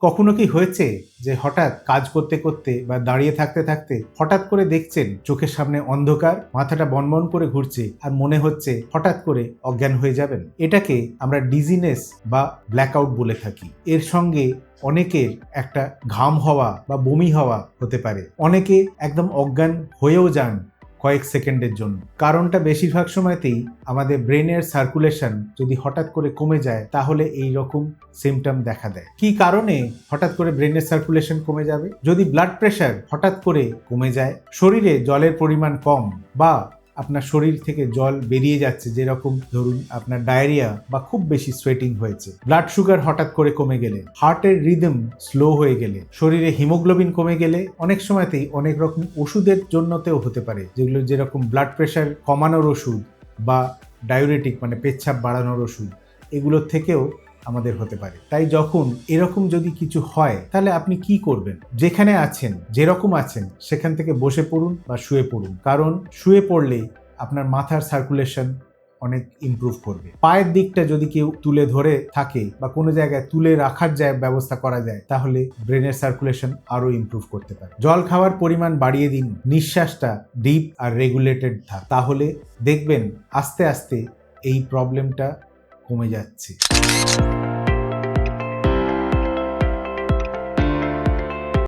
কখনো কি হয়েছে যে হঠাৎ কাজ করতে করতে বা দাঁড়িয়ে থাকতে থাকতে হঠাৎ করে দেখছেন চোখের সামনে অন্ধকার, মাথাটা বনবন করে ঘুরছে আর মনে হচ্ছে হঠাৎ করে অজ্ঞান হয়ে যাবেন? এটাকে আমরা ডিজিনেস বা ব্ল্যাকআউট বলে থাকি। এর সঙ্গে অনেকের একটা ঘাম হওয়া বা বমি হওয়া হতে পারে। অনেকে একদম অজ্ঞান হয়েও যান কয়েক সেকেন্ডের জন্য। কারণটা বেশিরভাগ সময়তেই আমাদের ব্রেনের সার্কুলেশন যদি হঠাৎ করে কমে যায় তাহলে এই রকম সিমটম দেখা দেয়। কি কারণে হঠাৎ করে ব্রেনের সার্কুলেশন কমে যাবে? যদি ব্লাড প্রেশার হঠাৎ করে কমে যায়, শরীরে জলের পরিমাণ কম, বা আপনার শরীর থেকে জল বেরিয়ে যাচ্ছে, যেরকম ধরুন আপনার ডায়রিয়া বা খুব বেশি সোয়েটিং হয়েছে, ব্লাড সুগার হঠাৎ করে কমে গেলে, হার্টের রিদম স্লো হয়ে গেলে, শরীরে হিমোগ্লোবিন কমে গেলে, অনেক সময়তেই অনেক রকম ওষুধের জন্যতেও হতে পারে, যেগুলো যেরকম ব্লাড প্রেশার কমানোর ওষুধ বা ডায়ুরেটিক মানে পেচ্ছাপ বাড়ানোর ওষুধ, এগুলোর থেকেও আমাদের হতে পারে। তাই যখন এরকম যদি কিছু হয় তাহলে আপনি কি করবেন? যেখানে আছেন, যেরকম আছেন সেখান থেকে বসে পড়ুন বা শুয়ে পড়ুন, কারণ শুয়ে পড়লে আপনার মাথার সার্কুলেশন অনেক ইমপ্রুভ করবে। পায়ের দিকটা যদি কেউ তুলে ধরে থাকে বা কোনো জায়গায় তুলে রাখার ব্যবস্থা করা যায় তাহলে ব্রেনের সার্কুলেশন আরো ইমপ্রুভ করতে পারে। জল খাওয়ার পরিমাণ বাড়িয়ে দিন, নিঃশ্বাসটা ডিপ আর রেগুলেটেড থাক, তাহলে দেখবেন আস্তে আস্তে এই প্রবলেমটা কমে যাচ্ছে।